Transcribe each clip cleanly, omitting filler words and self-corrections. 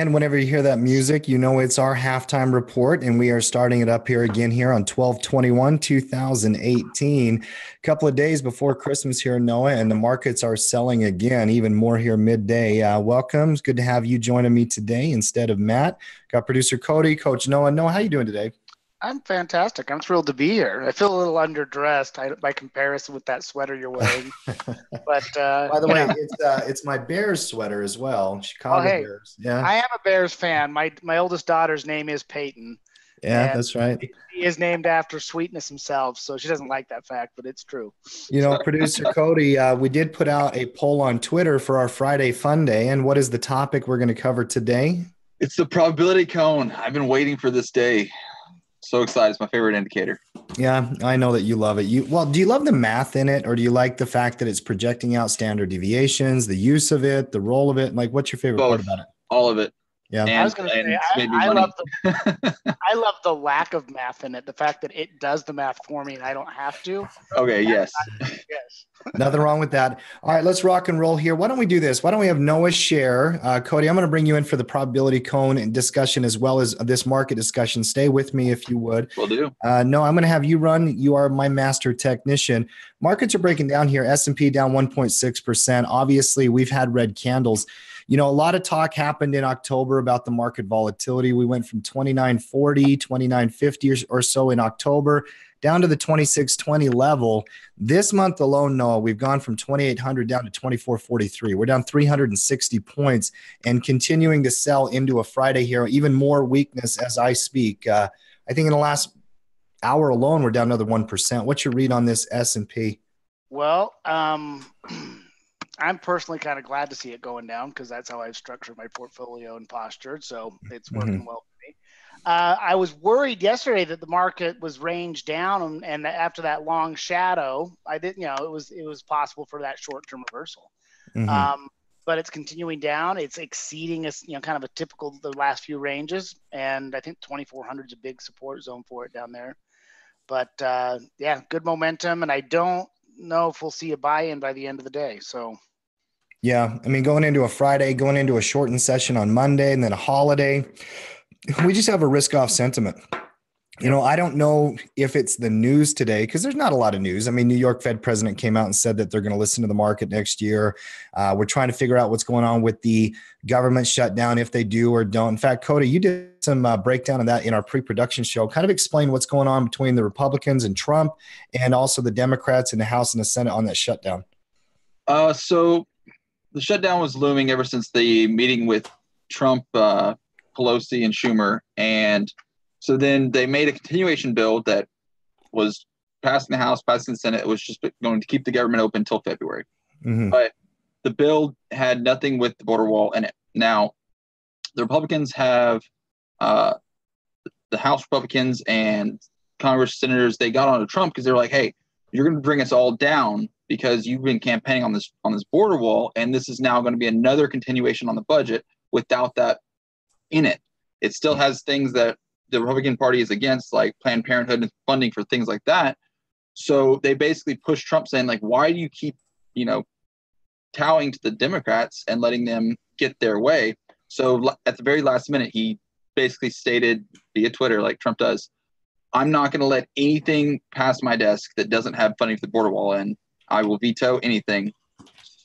And whenever you hear that music, you know it's our halftime report, and we are starting it up here again here on 12/21/2018. A couple of days before Christmas here, Noah, and the markets are selling again, even more here midday. Welcome. It's good to have you joining me today instead of Matt. Got producer Cody, Coach Noah. Noah, how you doing today? I'm fantastic. I'm thrilled to be here. I feel a little underdressed by comparison with that sweater you're wearing. But By the way, it's my Bears sweater as well. well, Chicago hey, Bears. Yeah. I am a Bears fan. My oldest daughter's name is Peyton, Yeah, and that's right. he is named after Sweetness himself. So she doesn't like that fact, but it's true. Producer Cody, we did put out a poll on Twitter for our Friday Fun Day. And what is the topic we're going to cover today? It's the probability cone. I've been waiting for this day. So excited. It's my favorite indicator. Yeah, I know that you love it. Do you love the math in it, or do you like the fact that it's projecting out standard deviations, the use of it, the role of it? Like, what's your favorite part Both. about it? All of it. Yeah. I was going to say, I love the lack of math in it. The fact that it does the math for me and I don't have to. Okay, yes. Yes. Nothing wrong with that. All right, let's rock and roll here. Why don't we do this? Why don't we have Noah share? Cody, I'm going to bring you in for the probability cone and discussion as well as this market discussion. Stay with me if you would. Will do. No, I'm going to have you run. You are my master technician. Markets are breaking down here. S&P down 1.6%. Obviously, we've had red candles. A lot of talk happened in October about the market volatility. We went from 2940, 2950 or so in October down to the 2620 level. This month alone, Noah, we've gone from 2800 down to 2443. We're down 360 points and continuing to sell into a Friday here. Even more weakness as I speak. I think in the last hour alone, we're down another 1%. What's your read on this S&P? Well, I'm personally kind of glad to see it going down because that's how I've structured my portfolio and postured. So it's working well for me. I was worried yesterday that the market was ranged down, and after that long shadow, I didn't. It was possible for that short-term reversal. But it's continuing down. It's exceeding kind of a typical the last few ranges, and I think 2400 is a big support zone for it down there. But good momentum, and I don't know if we'll see a buy-in by the end of the day. So. Yeah, I mean, going into a Friday, going into a shortened session on Monday, and then a holiday, we just have a risk-off sentiment. I don't know if it's the news today because there's not a lot of news. I mean, New York Fed president came out and said that they're going to listen to the market next year. We're trying to figure out what's going on with the government shutdown, if they do or don't. In fact, Cody, you did some breakdown of that in our pre-production show. Kind of explain what's going on between the Republicans and Trump and also the Democrats in the House and the Senate on that shutdown. So the shutdown was looming ever since the meeting with Trump, Pelosi, and Schumer. And so then they made a continuation bill that was passed in the House, passed in the Senate. It was just going to keep the government open until February. But the bill had nothing with the border wall in it. Now, the Republicans have the House Republicans and Congress senators, they got onto Trump because they're like, hey, you're going to bring us all down because you've been campaigning on this border wall, and this is now going to be another continuation on the budget without that in it. It still has things that the Republican Party is against, like Planned Parenthood and funding for things like that. So they basically pushed Trump saying, like, why do you keep, towing to the Democrats and letting them get their way? So at the very last minute, he basically stated via Twitter, like Trump does, I'm not going to let anything pass my desk that doesn't have funding for the border wall, and I will veto anything.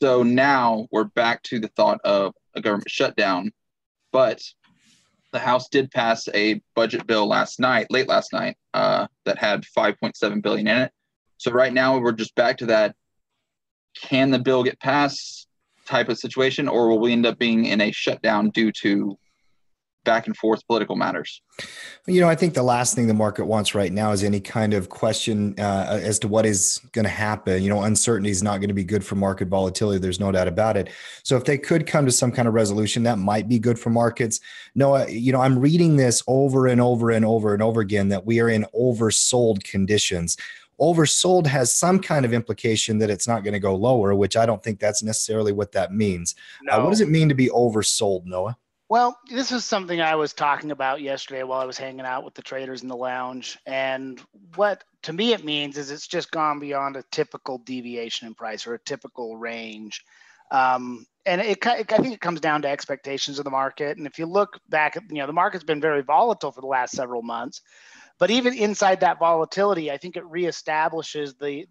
So now we're back to the thought of a government shutdown. But the House did pass a budget bill late last night, that had $5.7 billion in it. So right now we're just back to that. Can the bill get passed type of situation, or will we end up being in a shutdown due to back and forth political matters? I think the last thing the market wants right now is any kind of question as to what is going to happen. Uncertainty is not going to be good for market volatility. There's no doubt about it. So if they could come to some kind of resolution, that might be good for markets. Noah, I'm reading this over and over and over and over again that we are in oversold conditions. Oversold has some kind of implication that it's not going to go lower, which I don't think that's necessarily what that means. No. What does it mean to be oversold, Noah? Well, this is something I was talking about yesterday while I was hanging out with the traders in the lounge. And what to me it means is it's just gone beyond a typical deviation in price or a typical range. And I think it comes down to expectations of the market. And if you look back at, the market's been very volatile for the last several months, but even inside that volatility, I think it reestablishes the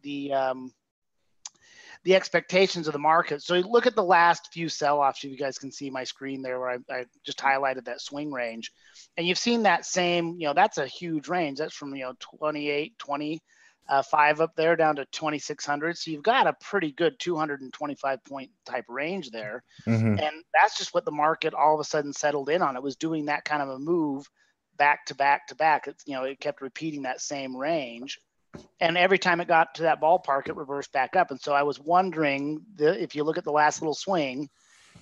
expectations of the market. So you look at the last few sell-offs. You guys can see my screen there where I just highlighted that swing range, and you've seen that same, that's a huge range. That's from, 28, 25 up there down to 2,600. So you've got a pretty good 225 point type range there. Mm-hmm. And that's just what the market all of a sudden settled in on. It was doing that kind of a move back to back to back. It's, it kept repeating that same range. And every time it got to that ballpark, it reversed back up. And so I was wondering, if you look at the last little swing,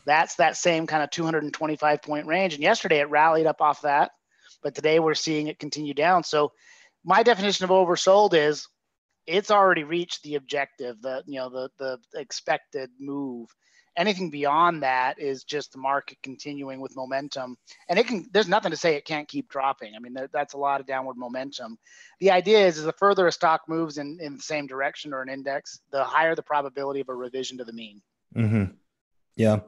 that's that same kind of 225 point range. And yesterday it rallied up off that, but today we're seeing it continue down. So my definition of oversold is it's already reached the objective, the expected move. Anything beyond that is just the market continuing with momentum, and there's nothing to say it can't keep dropping. I mean, that's a lot of downward momentum. The idea is the further a stock moves in the same direction or an index, the higher the probability of a revision to the mean. Mm-hmm. Yeah.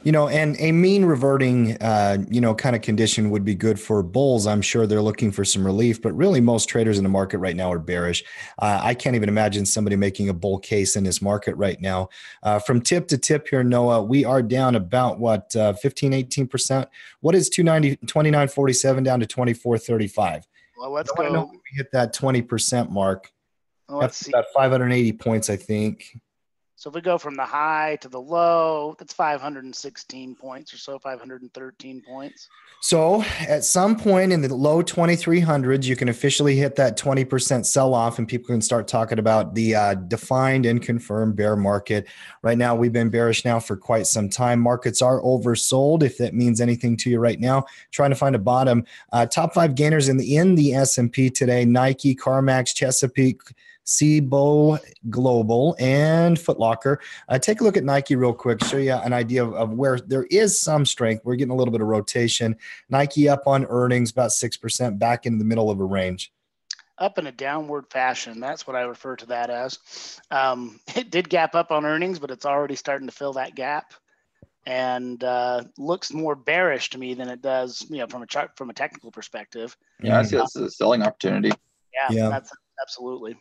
And a mean reverting, kind of condition would be good for bulls. I'm sure they're looking for some relief, but really most traders in the market right now are bearish. I can't even imagine somebody making a bull case in this market right now. From tip to tip here, Noah, we are down about 15, 18%. What is 29.47 down to 24.35? Well, let's go. Know we hit that 20% mark. Well, let's see. About 580 points, I think. So if we go from the high to the low, that's 516 points or so, 513 points. So at some point in the low 2300s, you can officially hit that 20% sell-off and people can start talking about the defined and confirmed bear market. Right now, we've been bearish now for quite some time. Markets are oversold, if that means anything to you right now. Trying to find a bottom. Top 5 gainers in the S&P today: Nike, CarMax, Chesapeake, Cboe Global, and Foot Locker. Take a look at Nike real quick, show you an idea of where there is some strength. We're getting a little bit of rotation. Nike up on earnings, about 6%, back into the middle of a range. Up in a downward fashion. That's what I refer to that as. It did gap up on earnings, but it's already starting to fill that gap, and looks more bearish to me than it does, from a chart, from a technical perspective. Yeah, I see that's a selling opportunity. Yeah. That's absolutely.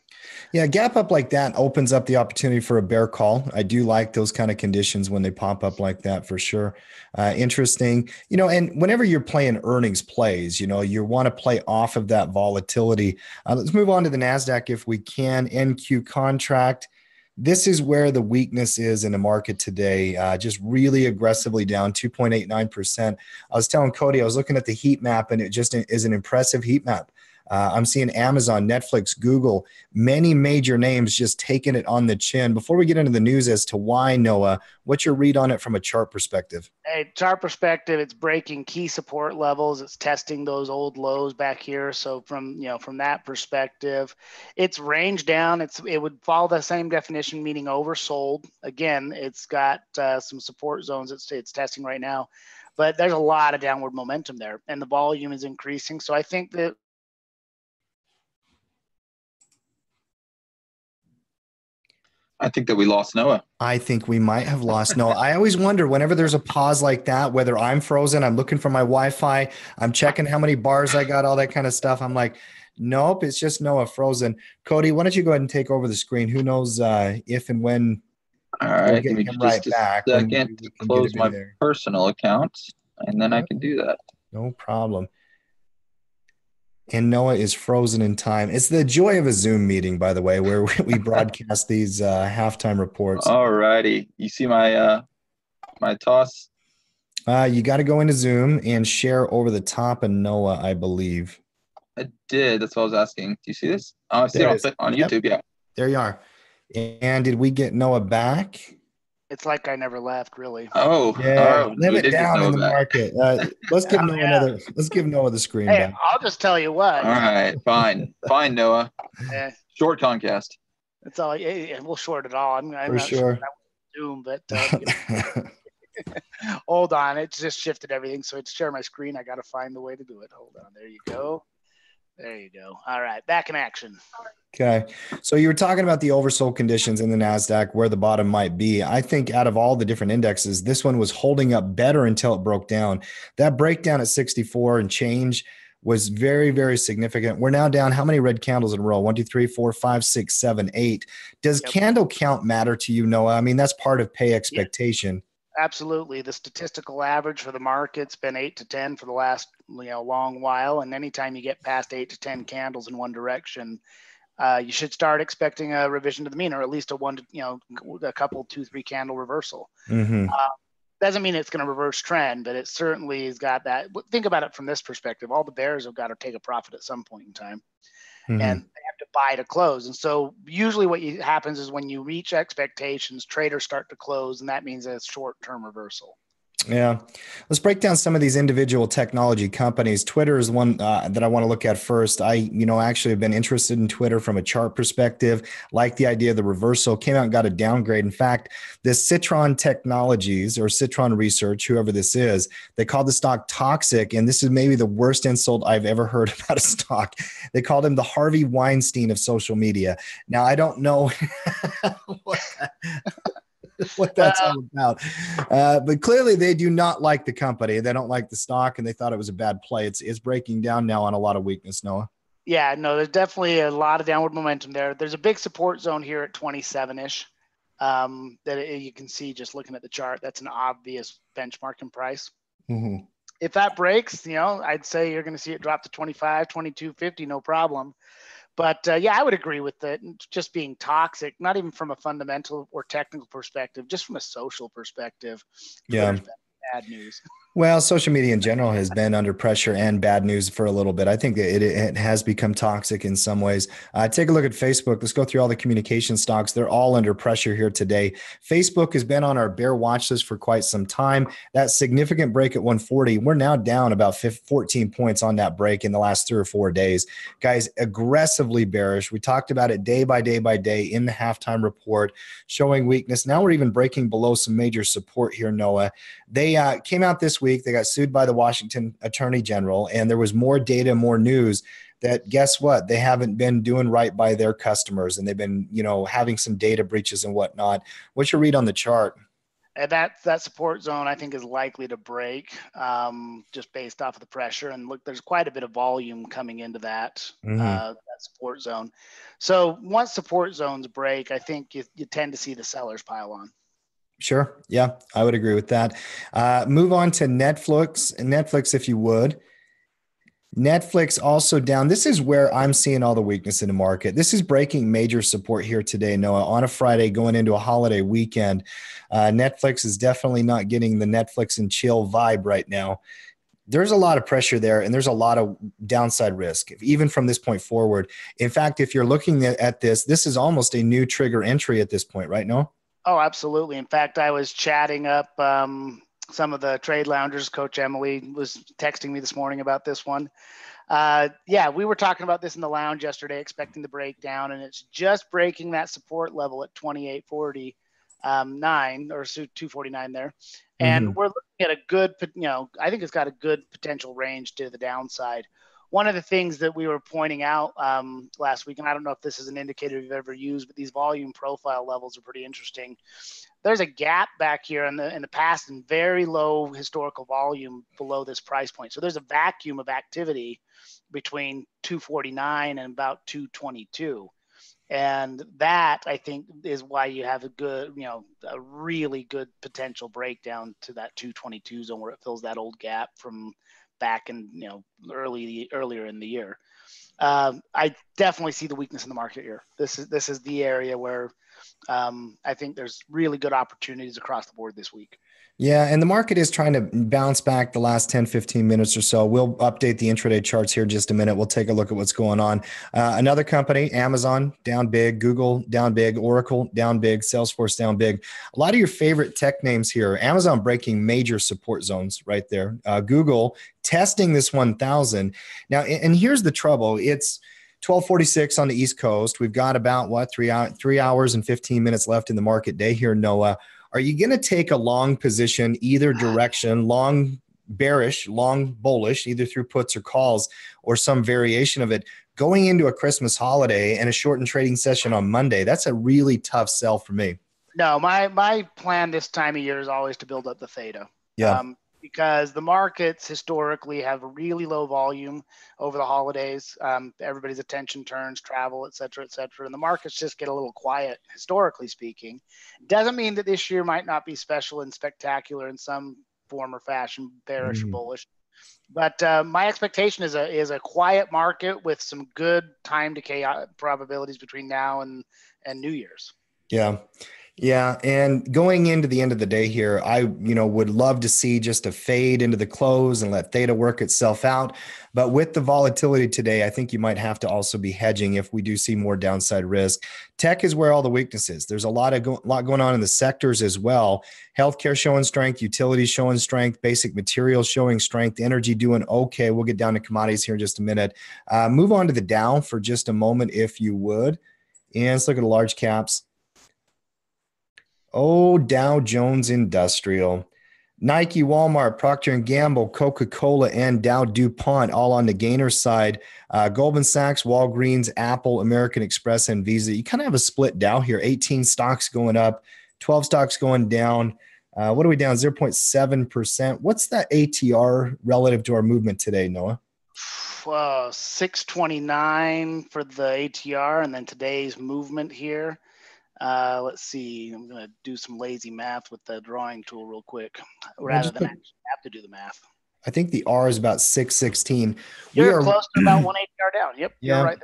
Yeah, gap up like that opens up the opportunity for a bear call. I do like those kind of conditions when they pop up like that, for sure. Interesting. And whenever you're playing earnings plays, you want to play off of that volatility. Let's move on to the NASDAQ if we can. NQ contract. This is where the weakness is in the market today. Just really aggressively down 2.89%. I was telling Cody, I was looking at the heat map, and it just is an impressive heat map. I'm seeing Amazon, Netflix, Google, many major names just taking it on the chin. Before we get into the news as to why, Noah, what's your read on it from a chart perspective? Hey, chart perspective, it's breaking key support levels. It's testing those old lows back here. So from that perspective, it's range down. It would follow the same definition, meaning oversold. Again, it's got some support zones it's testing right now, but there's a lot of downward momentum there, and the volume is increasing. So I think that we lost Noah. I think we might have lost Noah. I always wonder whenever there's a pause like that, whether I'm frozen, I'm looking for my Wi-Fi, I'm checking how many bars I got, all that kind of stuff. I'm like, nope, it's just Noah frozen. Cody, why don't you go ahead and take over the screen? Who knows if and when all right, we'll get him right back. Second to close my personal account, and then I can do that. No problem. And Noah is frozen in time. It's the joy of a Zoom meeting, by the way, where we broadcast these halftime reports. All righty. You see my my toss? You got to go into Zoom and share over the top of Noah, I believe. I did. That's what I was asking. Do you see this? I see it on YouTube. Yeah. There you are. And did we get Noah back? it's like I never left, really. Oh, yeah. Limit down in the market. Let's give Noah another. Let's give Noah the screen back. I'll just tell you what. All right, fine, Noah. Short Concast. It's all. We'll short it all. I'm For not sure. sure that was Zoom, but hold on. It just shifted everything. So to share my screen, I got to find the way to do it. Hold on. There you go. There you go. All right, back in action. Okay. So you were talking about the oversold conditions in the NASDAQ, where the bottom might be. I think out of all the different indexes, this one was holding up better until it broke down. That breakdown at 64 and change was very, very significant. We're now down how many red candles in a row? 1, 2, 3, 4, 5, 6, 7, 8. Does candle count matter to you, Noah? I mean, that's part of pay expectation. Absolutely. The statistical average for the market's been 8 to 10 for the last long while. And anytime you get past 8 to 10 candles in one direction, you should start expecting a revision to the mean, or at least a couple, 2, 3 candle reversal. Doesn't mean it's going to reverse trend, but it certainly has got that. Think about it from this perspective. All the bears have got to take a profit at some point in time, and they have to buy to close. And so usually what happens is when you reach expectations, traders start to close, and that means a short-term reversal. Yeah. Let's break down some of these individual technology companies. Twitter is one that I want to look at first. I actually have been interested in Twitter from a chart perspective, like the idea of the reversal, came out and got a downgrade. In fact, this Citron Technologies or Citron Research, whoever this is, they called the stock toxic. And this is maybe the worst insult I've ever heard about a stock. They called him the Harvey Weinstein of social media. Now, I don't know what that's all about. But clearly they do not like the company. They don't like the stock, and they thought it was a bad play. It's breaking down now on a lot of weakness, Noah. Yeah, no, there's definitely a lot of downward momentum there. There's a big support zone here at 27-ish that you can see just looking at the chart. That's an obvious benchmarking price. If that breaks, I'd say you're going to see it drop to 25, 22.50, no problem. But I would agree with it just being toxic, not even from a fundamental or technical perspective, just from a social perspective. Yeah. Bad news. Well, social media in general has been under pressure and bad news for a little bit. I think that it has become toxic in some ways. Take a look at Facebook. Let's go through all the communication stocks. They're all under pressure here today. Facebook has been on our bear watch list for quite some time. That significant break at 140, we're now down about 14 points on that break in the last 3 or 4 days. Guys, aggressively bearish. We talked about it day by day by day in the halftime report, showing weakness. Now we're even breaking below some major support here, Noah. They came out this week. They got sued by the Washington Attorney General, and there was more data, more news that guess what? They haven't been doing right by their customers, and they've been, having some data breaches and whatnot. What's your read on the chart? And that support zone, I think, is likely to break just based off of the pressure. And look, there's quite a bit of volume coming into that support zone. So once support zones break, I think you tend to see the sellers pile on. Sure. Yeah, I would agree with that. Move on to Netflix, if you would. Netflix also down. This is where I'm seeing all the weakness in the market. This is breaking major support here today, Noah, on a Friday going into a holiday weekend. Netflix is definitely not getting the Netflix and chill vibe right now. There's a lot of pressure there, and there's a lot of downside risk, even from this point forward. In fact, if you're looking at this is almost a new trigger entry at this point, right, Noah? Oh, absolutely. In fact, I was chatting up some of the trade loungers. Coach Emily was texting me this morning about this one. We were talking about this in the lounge yesterday, expecting the breakdown, and it's just breaking that support level at 28.49 or 249 there. And we're looking at a good, I think it's got a good potential range to the downside. One of the things that we were pointing out last week, and I don't know if this is an indicator you've ever used, but these volume profile levels are pretty interesting. There's a gap back here in the past and very low historical volume below this price point. So there's a vacuum of activity between 249 and about 222. And that, I think, is why you have a really good potential breakdown to that 222 zone where it fills that old gap from back in earlier in the year. I definitely see the weakness in the market here. This is the area where I think there's really good opportunities across the board this week. Yeah, and the market is trying to bounce back the last 10, 15 minutes or so. We'll update the intraday charts here in just a minute. We'll take a look at what's going on. Another company, Amazon, down big. Google, down big. Oracle, down big. Salesforce, down big. A lot of your favorite tech names here. Amazon breaking major support zones right there. Google testing this 1,000. Now, and here's the trouble. It's 12:46 on the East Coast. We've got about, 3 hours and 15 minutes left in the market day here, Noah. Are you going to take a long position either direction, long bearish, long bullish, either through puts or calls or some variation of it, going into a Christmas holiday and a shortened trading session on Monday, that's a really tough sell for me. No, my plan this time of year is always to build up the theta. Yeah. Because the markets historically have a really low volume over the holidays. Everybody's attention turns, travel, et cetera, and the markets just get a little quiet, historically speaking. Doesn't mean that this year might not be special and spectacular in some form or fashion, bearish or bullish. But my expectation is a quiet market with some good time decay probabilities between now and New Year's. Yeah. Yeah. And going into the end of the day here, I, would love to see just a fade into the close and let theta work itself out. But with the volatility today, I think you might have to also be hedging if we do see more downside risk. Tech is where all the weakness is. There's a lot going on in the sectors as well. Healthcare showing strength, utilities showing strength, basic materials showing strength, energy doing okay. We'll get down to commodities here in just a minute. Move on to the Dow for just a moment, if you would. And let's look at the large caps. Oh, Dow Jones Industrial. Nike, Walmart, Procter & Gamble, Coca-Cola, and Dow DuPont all on the gainer side. Goldman Sachs, Walgreens, Apple, American Express, and Visa. You kind of have a split Dow here. 18 stocks going up, 12 stocks going down. What are we down? 0.7%. What's that ATR relative to our movement today, Noah? 629 for the ATR, and then today's movement here. Let's see. I'm going to do some lazy math with the drawing tool real quick, rather than actually have to do the math. I think the R is about 616. You're close to about one ATR down. Yep, yeah, you're right.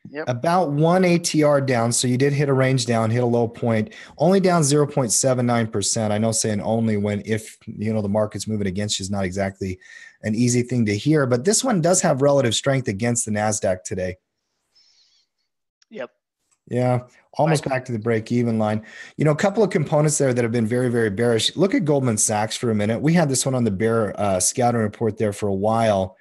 Yep. About one ATR down. So you did hit a range down, hit a low point, only down 0.79%. I know saying only when if the market's moving against you is not exactly an easy thing to hear, but this one does have relative strength against the NASDAQ today. Yep. Yeah, almost back to the break-even line. A couple of components there that have been very, very bearish. Look at Goldman Sachs for a minute. We had this one on the bear scouting report there for a while,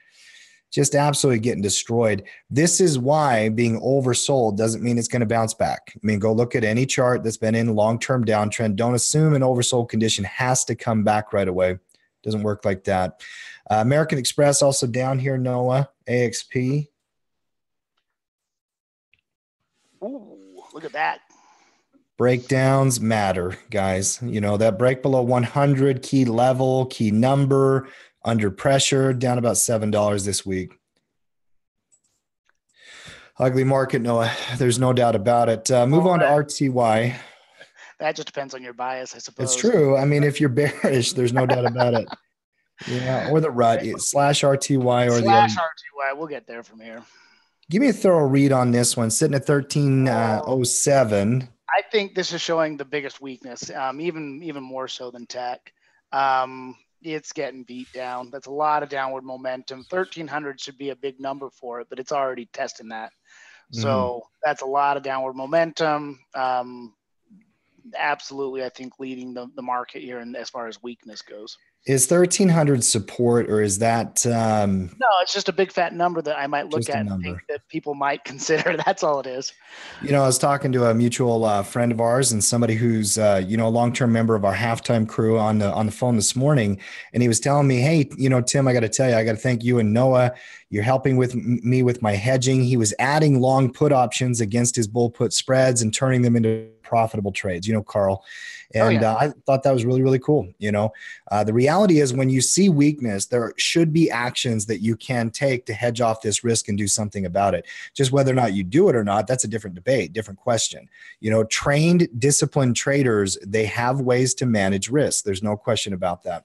just absolutely getting destroyed. This is why being oversold doesn't mean it's going to bounce back. I mean, go look at any chart that's been in long-term downtrend. Don't assume an oversold condition has to come back right away. Doesn't work like that. American Express also down here, Noah, AXP. Ooh, look at that. Breakdowns matter, guys. That break below 100, key level, key number, under pressure, down about $7 this week. Ugly market, Noah. There's no doubt about it. Move on to RTY. That just depends on your bias, I suppose. It's true. I mean, if you're bearish, there's no doubt about it. Yeah, or the RUT, /RTY or the /RTY. We'll get there from here. Give me a thorough read on this one, sitting at 1307. I think this is showing the biggest weakness, even more so than tech. It's getting beat down. That's a lot of downward momentum. 1300 should be a big number for it, but it's already testing that. So that's a lot of downward momentum. Absolutely, I think leading the market here, and as far as weakness goes. Is 1300 support, or is that? No, it's just a big fat number that I might look at and think that people might consider. That's all it is. I was talking to a mutual friend of ours and somebody who's a long-term member of our halftime crew on the phone this morning, and he was telling me, "Hey, Tim, I got to tell you, I got to thank you and Noah. You're helping with me with my hedging." He was adding long put options against his bull put spreads and turning them into profitable trades. Carl. And I thought that was really, really cool. The reality is when you see weakness, there should be actions that you can take to hedge off this risk and do something about it. Just whether or not you do it or not, that's a different debate, different question. Trained, disciplined traders, they have ways to manage risk. There's no question about that.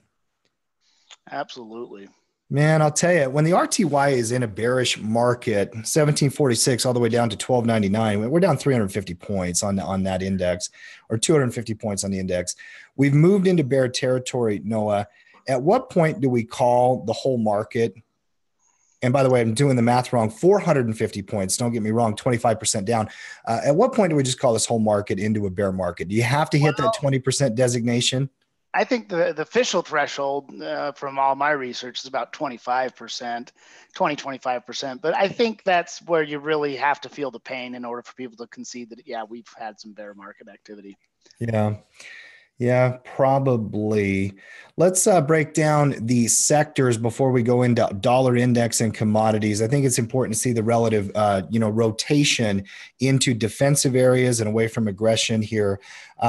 Absolutely. Man, I'll tell you, when the RTY is in a bearish market, 1746 all the way down to 1299, we're down 350 points on that index, or 250 points on the index. We've moved into bear territory, Noah. At what point do we call the whole market? And by the way, I'm doing the math wrong. 450 points. Don't get me wrong, 25% down. At what point do we just call this whole market into a bear market? Do you have to hit that 20% designation? I think the official threshold from all my research is about 25%, 25%. But I think that's where you really have to feel the pain in order for people to concede that, yeah, we've had some bear market activity. Yeah. Yeah, probably. Let's break down the sectors before we go into dollar index and commodities. I think it's important to see the relative, rotation into defensive areas and away from aggression here.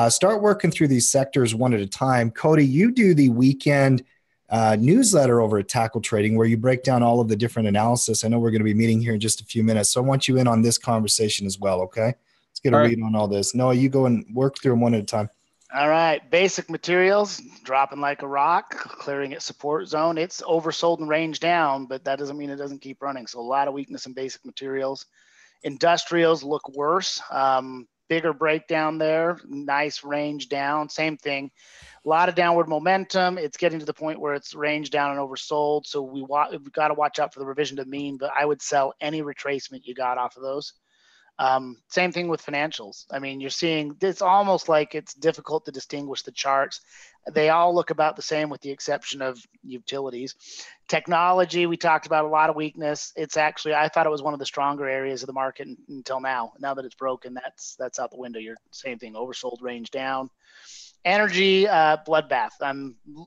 Start working through these sectors one at a time. Cody, you do the weekend newsletter over at Tackle Trading where you break down all of the different analysis. I know we're going to be meeting here in just a few minutes, so I want you in on this conversation as well. Okay, let's get a All right. read on all this. Noah, you go and work through them one at a time. All right, basic materials dropping like a rock, clearing at support zone. It's oversold and range down, but that doesn't mean it doesn't keep running. So a lot of weakness in basic materials. Industrials look worse. Bigger breakdown there, nice range down. Same thing. A lot of downward momentum. It's getting to the point where it's range down and oversold. So we've got to watch out for the revision to the mean, but I would sell any retracement you got off of those. Same thing with financials. I mean, you're seeing it's almost like it's difficult to distinguish the charts. They all look about the same with the exception of utilities. Technology, we talked about a lot of weakness. It's actually, I thought it was one of the stronger areas of the market until now. Now that it's broken, that's out the window. You're same thing, oversold, range down. Energy, bloodbath.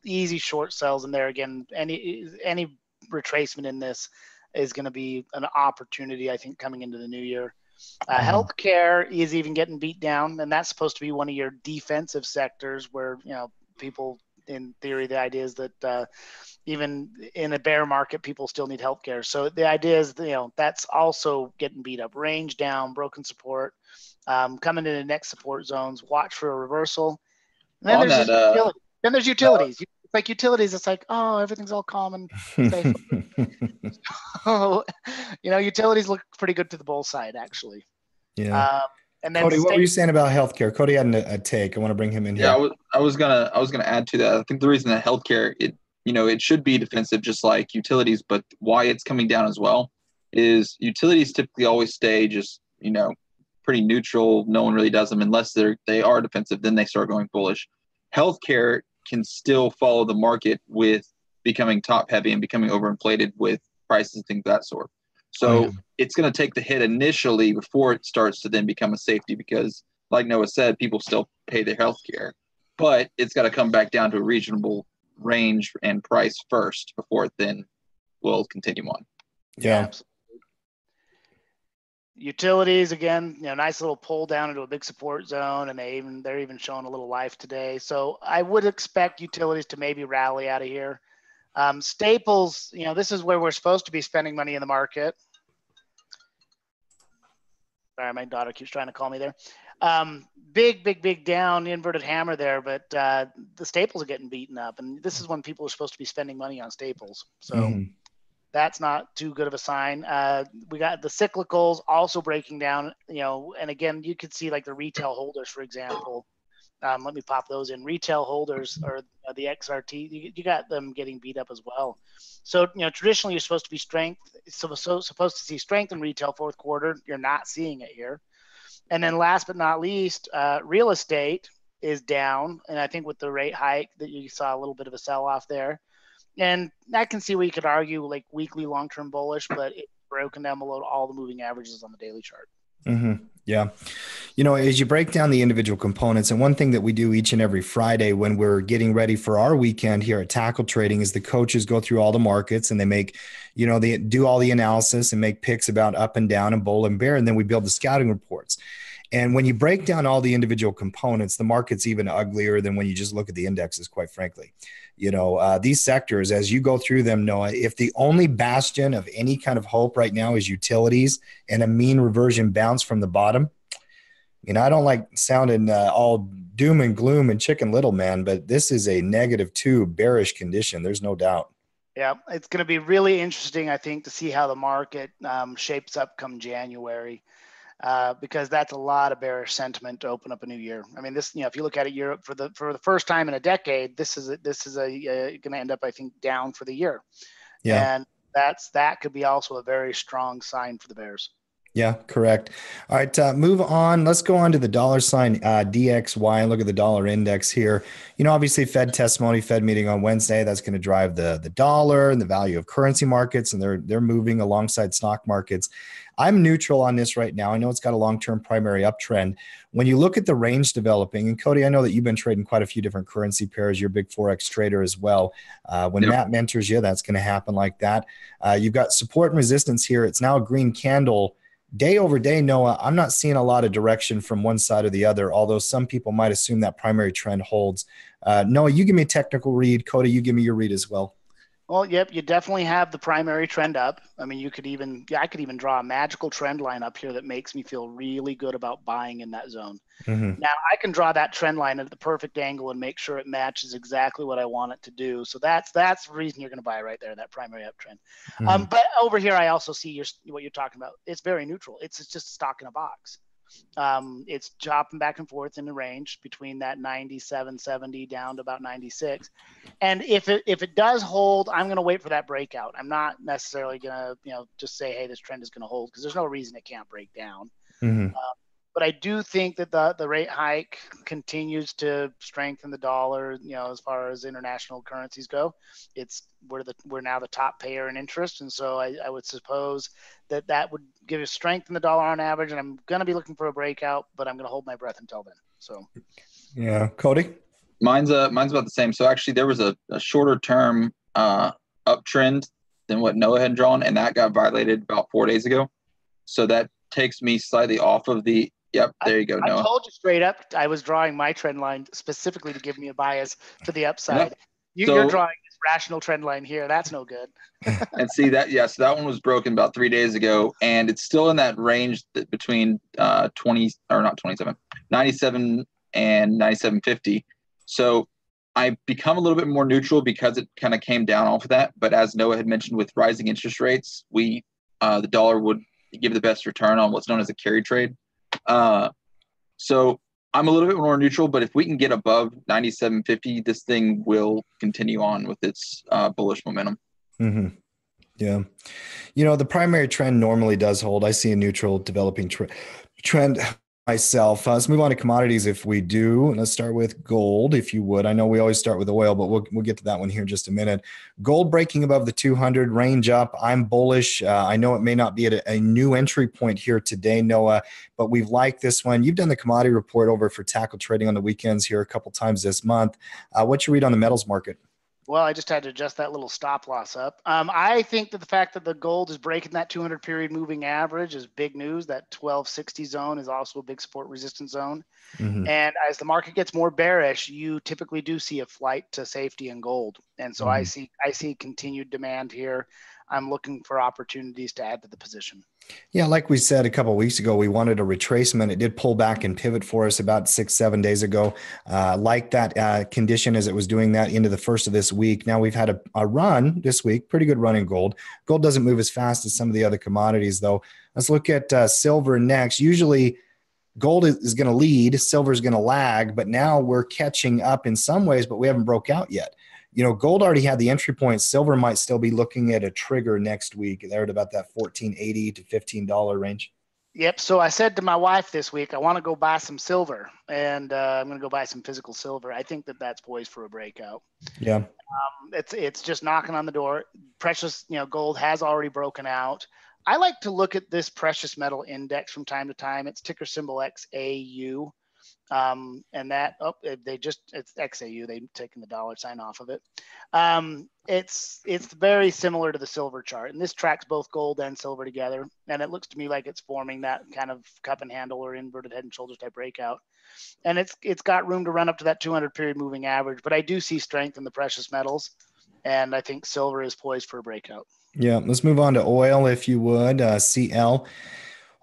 Easy short sells in there. Again, any retracement in this is going to be an opportunity, I think, coming into the new year. Healthcare is even getting beat down, and that's supposed to be one of your defensive sectors where, people, in theory, the idea is that even in a bear market, people still need healthcare. So the idea is, that's also getting beat up, range down, broken support, coming into next support zones, watch for a reversal. And then there's utilities. It's like utilities. It's like, oh, everything's all calm and safe. Oh, utilities look pretty good to the bull side, actually. Yeah. And then Cody, what were you saying about healthcare? Cody had a take. I want to bring him in here. Yeah, I was gonna add to that. I think the reason that healthcare it should be defensive just like utilities, but why it's coming down as well is utilities typically always stay just pretty neutral. No one really does them unless they are defensive. Then they start going bullish. Healthcare can still follow the market with becoming top heavy and becoming overinflated with prices and things of that sort. So it's going to take the hit initially before it starts to then become a safety because, like Noah said, people still pay their health care. But it's got to come back down to a reasonable range and price first before it then will continue on. Yeah. Absolutely. Utilities, again, nice little pull down into a big support zone, and they're even showing a little life today. So I would expect utilities to maybe rally out of here. Staples, this is where we're supposed to be spending money in the market. Sorry, my daughter keeps trying to call me there. Big down, inverted hammer there, but the staples are getting beaten up, and this is when people are supposed to be spending money on staples. So that's not too good of a sign. We got the cyclicals also breaking down, and again, you could see like the retail holders, for example. Let me pop those in. Retail holders or the XRT, you got them getting beat up as well. So, traditionally you're supposed to be supposed to see strength in retail fourth quarter. You're not seeing it here. And then last but not least, real estate is down. And I think with the rate hike that you saw a little bit of a sell off there. And I can see where you could argue like weekly long-term bullish, but it's broken down below all the moving averages on the daily chart. Yeah. As you break down the individual components, and one thing that we do each and every Friday when we're getting ready for our weekend here at Tackle Trading is the coaches go through all the markets and they make, they do all the analysis and make picks about up and down and bull and bear. And then we build the scouting reports. And when you break down all the individual components, the market's even uglier than when you just look at the indexes, quite frankly. These sectors, as you go through them, Noah, if the only bastion of any kind of hope right now is utilities and a mean reversion bounce from the bottom, I don't like sounding all doom and gloom and Chicken Little, man, but this is a -2 bearish condition. There's no doubt. Yeah, it's going to be really interesting, I think, to see how the market shapes up come January. Because that's a lot of bearish sentiment to open up a new year. I mean, this, if you look at it, Europe for the first time in a decade, this is going to end up, I think, down for the year. Yeah, and that could be also a very strong sign for the bears. Yeah, correct. All right, move on. Let's go on to the dollar sign DXY and look at the dollar index here. Obviously, Fed testimony, Fed meeting on Wednesday. That's going to drive the dollar and the value of currency markets, and they're moving alongside stock markets. I'm neutral on this right now. I know it's got a long-term primary uptrend. When you look at the range developing, and Cody, I know that you've been trading quite a few different currency pairs. You're a big Forex trader as well. When Yep. Matt mentors you, that's going to happen like that. You've got support and resistance here. It's now a green candle. Day over day, Noah, I'm not seeing a lot of direction from one side or the other, although some people might assume that primary trend holds. Noah, you give me a technical read. Cody, you give me your read as well. Well, yep, you definitely have the primary trend up. I mean, I could even draw a magical trend line up here that makes me feel really good about buying in that zone. Mm-hmm. Now, I can draw that trend line at the perfect angle and make sure it matches exactly what I want it to do. So that's the reason you're going to buy right there, that primary uptrend. Mm-hmm. But over here, I also see what you're talking about. It's very neutral. It's just a stock in a box. It's chopping back and forth in the range between that 97.70 down to about 96. And if it does hold, I'm going to wait for that breakout. I'm not necessarily going to, just say, hey, this trend is going to hold, because there's no reason it can't break down. Mm-hmm. But I do think that the rate hike continues to strengthen the dollar. As far as international currencies go, we're now the top payer in interest, and so I would suppose that would give us strength in the dollar on average. And I'm going to be looking for a breakout, but I'm going to hold my breath until then. So, yeah, Cody. Mine's about the same. So actually, there was a shorter term uptrend than what Noah had drawn, and that got violated about 4 days ago. So that takes me slightly off of the. Yep, there you go, Noah. I told you straight up, I was drawing my trend line specifically to give me a bias to the upside. Yep. You're drawing this rational trend line here. That's no good. And see that, so that one was broken about 3 days ago, and it's still in that range between 97 and 97.50. So I become a little bit more neutral because it kind of came down off of that. But as Noah had mentioned, with rising interest rates, the dollar would give the best return on what's known as a carry trade. So I'm a little bit more neutral, but if we can get above 97.50, this thing will continue on with its bullish momentum. Mm-hmm. Yeah. The primary trend normally does hold. I see a neutral developing trend myself. Let's move on to commodities if we do. Let's start with gold, if you would. I know we always start with oil, but we'll get to that one here in just a minute. Gold breaking above the 200, range up. I'm bullish. I know it may not be at a new entry point here today, Noah, but we've liked this one. You've done the commodity report over for Tackle Trading on the weekends here a couple times this month. What's your read on the metals market? Well, I just had to adjust that little stop loss up. I think that the fact that the gold is breaking that 200 period moving average is big news. That 1260 zone is also a big support resistance zone. Mm-hmm. And as the market gets more bearish, you typically do see a flight to safety in gold. And so mm-hmm. I see continued demand here. I'm looking for opportunities to add to the position. Yeah, like we said a couple of weeks ago, we wanted a retracement. It did pull back and pivot for us about 6-7 days ago. Like that condition as it was doing that into the first of this week. Now we've had a run this week, pretty good run in gold. Gold doesn't move as fast as some of the other commodities, though. Let's look at silver next. Usually gold is going to lead, silver is going to lag, but now we're catching up in some ways, but we haven't broke out yet. Gold already had the entry point. Silver might still be looking at a trigger next week. They're at about that $14.80 to $15 range. Yep. So I said to my wife this week, I want to go buy some silver, and I'm going to go buy some physical silver. I think that's poised for a breakout. Yeah. It's just knocking on the door. Precious, gold has already broken out. I like to look at this precious metal index from time to time. It's ticker symbol XAU. And that it's XAU, they've taken the dollar sign off of it. It's very similar to the silver chart, and this tracks both gold and silver together, and it looks to me like it's forming that kind of cup and handle or inverted head and shoulders type breakout, and it's got room to run up to that 200 period moving average. But I do see strength in the precious metals, and I think silver is poised for a breakout. Yeah, let's move on to oil if you would. CL.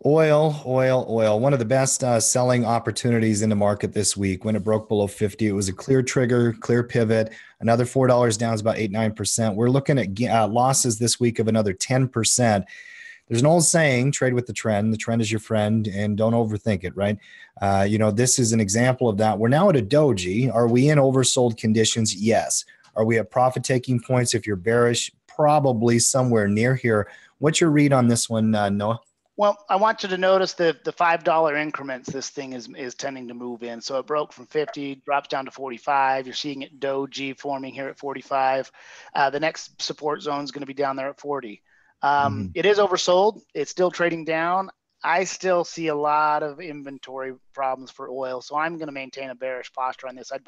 Oil. One of the best selling opportunities in the market this week. When it broke below 50, it was a clear trigger, clear pivot. Another $4 down is about 8-9%. We're looking at losses this week of another 10%. There's an old saying, trade with the trend. The trend is your friend, and don't overthink it, right? This is an example of that. We're now at a doji. Are we in oversold conditions? Yes. Are we at profit-taking points if you're bearish? Probably somewhere near here. What's your read on this one, Noah? Well, I want you to notice the $5 increments this thing is tending to move in. So it broke from 50, drops down to 45. You're seeing it doji forming here at 45. The next support zone is going to be down there at 40. It is oversold. It's still trading down. I still see a lot of inventory problems for oil, so I'm going to maintain a bearish posture on this. I'd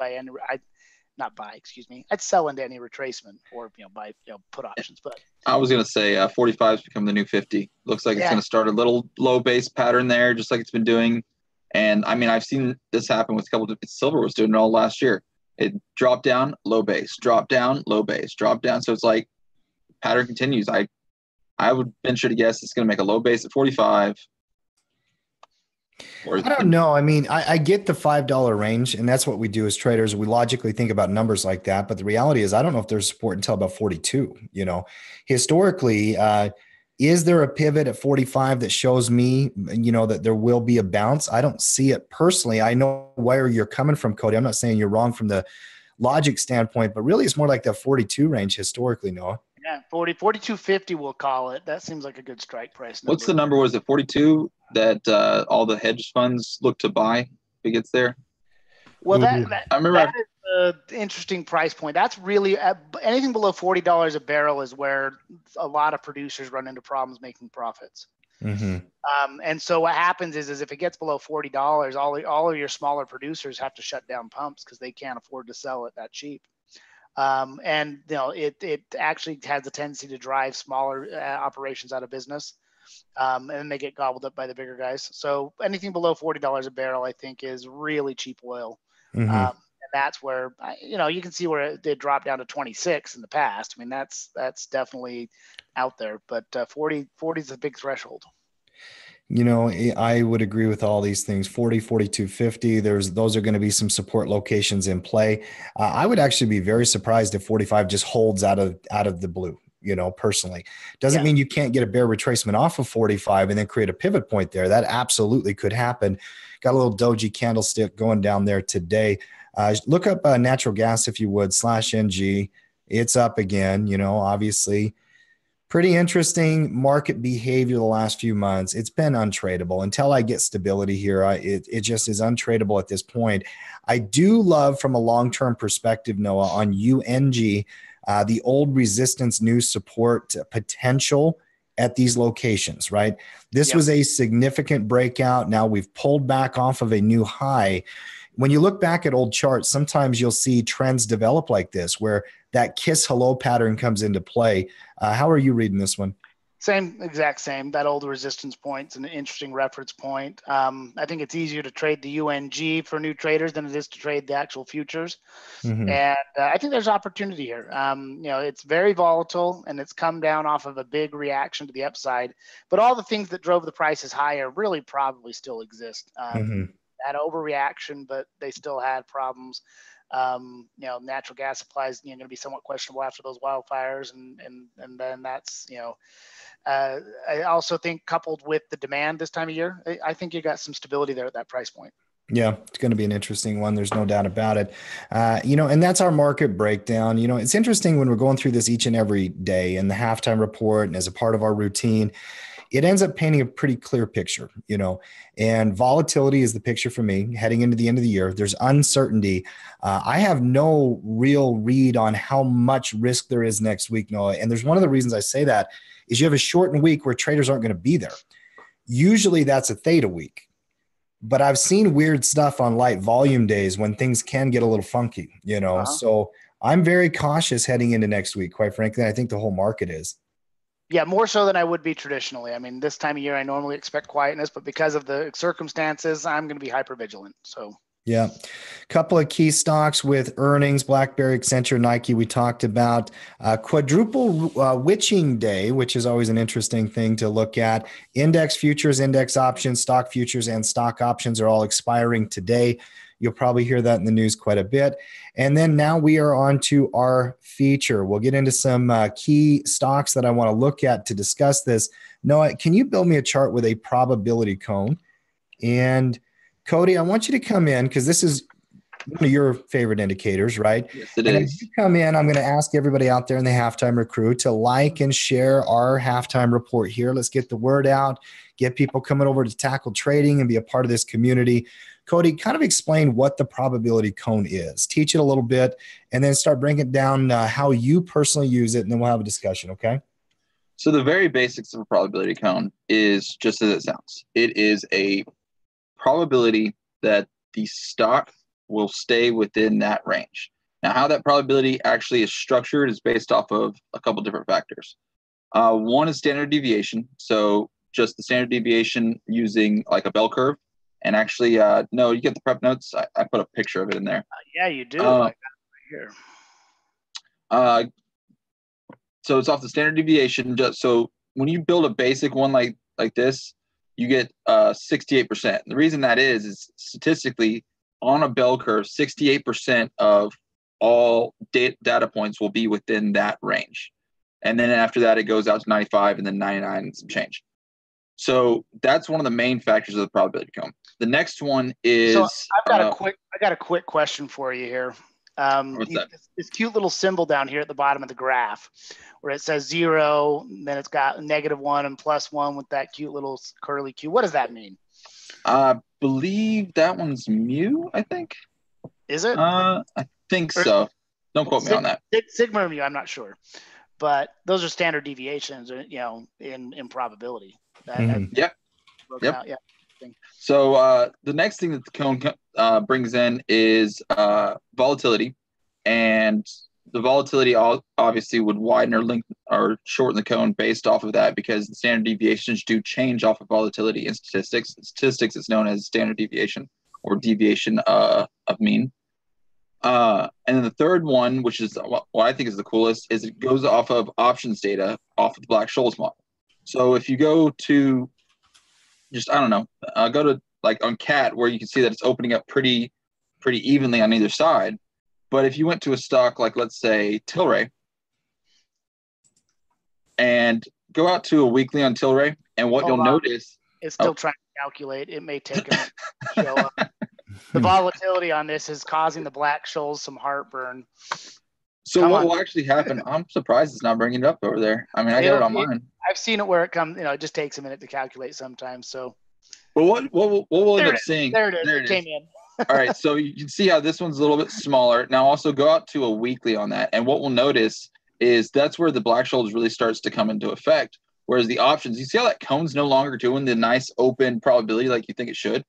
sell into any retracement or buy put options. But I was going to say 45 has become the new 50. Looks like it's going to start a little low base pattern there, just like it's been doing. And I mean, I've seen this happen with a couple of silver was doing it all last year. It dropped down, low base, drop down, low base, drop down. So it's like pattern continues. I would venture to guess it's going to make a low base at 45. I don't know. I mean, I get the $5 range, and that's what we do as traders. We logically think about numbers like that. But the reality is, I don't know if there's support until about 42. Historically, is there a pivot at 45 that shows me, that there will be a bounce? I don't see it personally. I know where you're coming from, Cody. I'm not saying you're wrong from the logic standpoint, but really it's more like the 42 range historically, Noah. Yeah, 42.50 we'll call it. That seems like a good strike price number. What's the number? Was it 42 that all the hedge funds look to buy if it gets there? Well, I remember that is an interesting price point. That's really anything below $40 a barrel is where a lot of producers run into problems making profits. And so what happens is if it gets below $40, all of your smaller producers have to shut down pumps because they can't afford to sell it that cheap. And it actually has a tendency to drive smaller operations out of business, and then they get gobbled up by the bigger guys. So anything below $40 a barrel, I think, is really cheap oil. And that's where you can see where it did drop down to 26 in the past. I mean, that's definitely out there, but 40 is a big threshold. I would agree with all these things. 40, 42.50. Those are going to be some support locations in play. I would actually be very surprised if 45 just holds out of the blue. Personally, doesn't mean you can't get a bear retracement off of 45 and then create a pivot point there. That absolutely could happen. Got a little doji candlestick going down there today. Look up natural gas if you would /NG. It's up again. Obviously. Pretty interesting market behavior the last few months. It's been untradeable until I get stability here. It just is untradeable at this point. I do love from a long-term perspective, Noah, on UNG, the old resistance new support potential at these locations, right? This was a significant breakout. Now we've pulled back off of a new high. When you look back at old charts, sometimes you'll see trends develop like this, where that kiss hello pattern comes into play. How are you reading this one? Exact same. That old resistance point's an interesting reference point. I think it's easier to trade the UNG for new traders than it is to trade the actual futures. And I think there's opportunity here. It's very volatile and it's come down off of a big reaction to the upside, but all the things that drove the prices higher really probably still exist. That overreaction, but they still had problems. Natural gas supplies going to be somewhat questionable after those wildfires, and then that's I also think coupled with the demand this time of year, I think you got some stability there at that price point. Yeah, it's going to be an interesting one. There's no doubt about it. And that's our market breakdown. It's interesting when we're going through this each and every day in the halftime report and as a part of our routine. It ends up painting a pretty clear picture, and volatility is the picture for me heading into the end of the year. There's uncertainty. I have no real read on how much risk there is next week, Noah. And there's one of the reasons I say that is you have a shortened week where traders aren't going to be there. Usually that's a theta week, but I've seen weird stuff on light volume days when things can get a little funky, so I'm very cautious heading into next week, quite frankly. I think the whole market is. Yeah, more so than I would be traditionally. I mean, this time of year, I normally expect quietness, but because of the circumstances, I'm going to be hyper vigilant. So, yeah, a couple of key stocks with earnings: BlackBerry, Accenture, Nike. We talked about quadruple witching day, which is always an interesting thing to look at. Index futures, index options, stock futures, and stock options are all expiring today. You'll probably hear that in the news quite a bit. And then now we are on to our feature. We'll get into some key stocks that I want to look at to discuss this. Noah, can you build me a chart with a probability cone? And Cody, I want you to come in because this is one of your favorite indicators, right? Yes, it And is. as you come in, I'm going to ask everybody out there in the halftime recruit to like and share our halftime report here. Let's get the word out, get people coming over to tackle trading and be a part of this community. Cody, kind of explain what the probability cone is. Teach it a little bit, and then start bringing it down how you personally use it, and then we'll have a discussion, okay? So the very basics of a probability cone is just as it sounds. It is a probability that the stock will stay within that range. Now, how that probability actually is structured is based off of a couple different factors. One is standard deviation. So just the standard deviation using like a bell curve. And actually, no, you get the prep notes. I put a picture of it in there. Yeah, you do. I got it right here. So it's off the standard deviation. So when you build a basic one like this, you get 68%. The reason that is statistically on a bell curve, 68% of all data points will be within that range. And then after that, it goes out to 95 and then 99 and some change. So that's one of the main factors of the probability cone. The next one is. So I got a quick question for you here. What's that? This cute little symbol down here at the bottom of the graph where it says 0, and then it's got -1 and +1 with that cute little curly Q. What does that mean? I believe that one's mu, I think. Is it? I think so. Don't quote me on that. Sigma or mu, I'm not sure. But those are standard deviations, in probability. Yep. Out, yeah. So the next thing that the cone brings in is volatility, and the volatility obviously would widen or lengthen or shorten the cone based off of that, because the standard deviations do change off of volatility in statistics. In statistics, it's known as standard deviation or deviation of mean. And then the third one, which is what I think is the coolest, is it goes off of options data off of the Black-Scholes model. So if you go to go to like on CAT, where you can see that it's opening up pretty evenly on either side. But if you went to a stock like, let's say, Tilray, and go out to a weekly on Tilray, and what you'll notice, it's still trying to calculate. It may take a to show up. The volatility on this is causing the Black-Scholes some heartburn. So what will actually happen? I'm surprised it's not bringing it up over there. I mean, I got it on mine. I've seen it where it comes. It just takes a minute to calculate sometimes. So, well, what we'll end up seeing? There it is. It came in. All right, so you can see how this one's a little bit smaller. Now, also go out to a weekly on that, and what we'll notice is that's where the Black-Scholes really starts to come into effect. Whereas the options, you see how that cone's no longer doing the nice open probability like you think it should.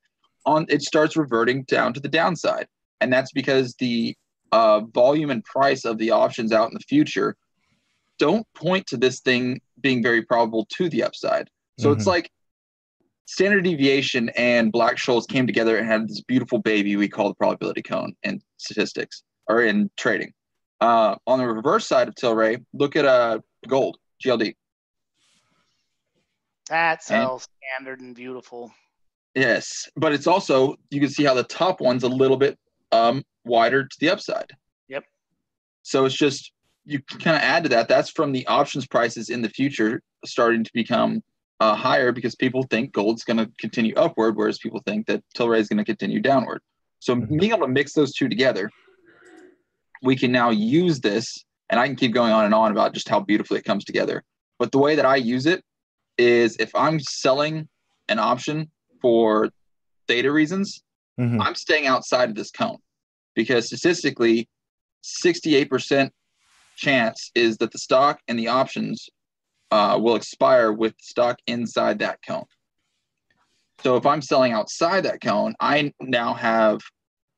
It starts reverting down to the downside, and that's because the volume and price of the options out in the future don't point to this thing being very probable to the upside. So it's like standard deviation and Black-Scholes came together and had this beautiful baby we call the probability cone in statistics or in trading. On the reverse side of Tilray, look at gold, GLD. That's all standard and beautiful. Yes, but it's also, you can see how the top one's a little bit wider to the upside. Yep. So it's just, you can kind of add to that. That's from the options prices in the future starting to become higher, because people think gold's going to continue upward, whereas people think that Tilray is going to continue downward. So being able to mix those two together, we can now use this, and I can keep going on and on about just how beautifully it comes together. But the way that I use it is, if I'm selling an option for theta reasons, I'm staying outside of this cone, because statistically 68% chance is that the stock and the options will expire with stock inside that cone. So if I'm selling outside that cone, I now have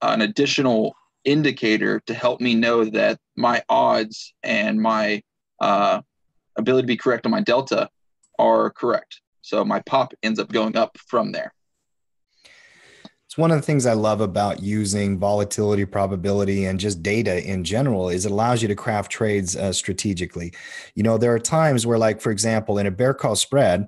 an additional indicator to help me know that my odds and my ability to be correct on my delta are correct. So my pop ends up going up from there. It's one of the things I love about using volatility, probability, and just data in general is it allows you to craft trades strategically. There are times where, like, for example, in a bear call spread,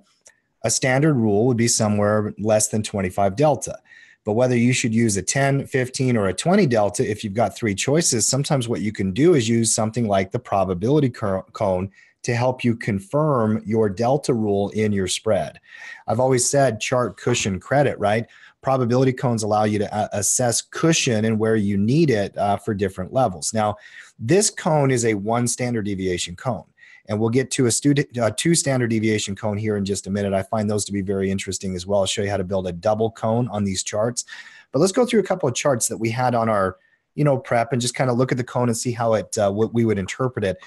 a standard rule would be somewhere less than 25 delta. But whether you should use a 10, 15, or a 20 delta, if you've got three choices, sometimes what you can do is use something like the probability cone to help you confirm your delta rule in your spread. I've always said chart cushion credit, right? probability cones allow you to assess cushion and where you need it for different levels. Now, this cone is a 1 standard deviation cone. And we'll get to a 2 standard deviation cone here in just a minute. I find those to be very interesting as well. I'll show you how to build a double cone on these charts. But let's go through a couple of charts that we had on our prep and just kind of look at the cone and see how what we would interpret it.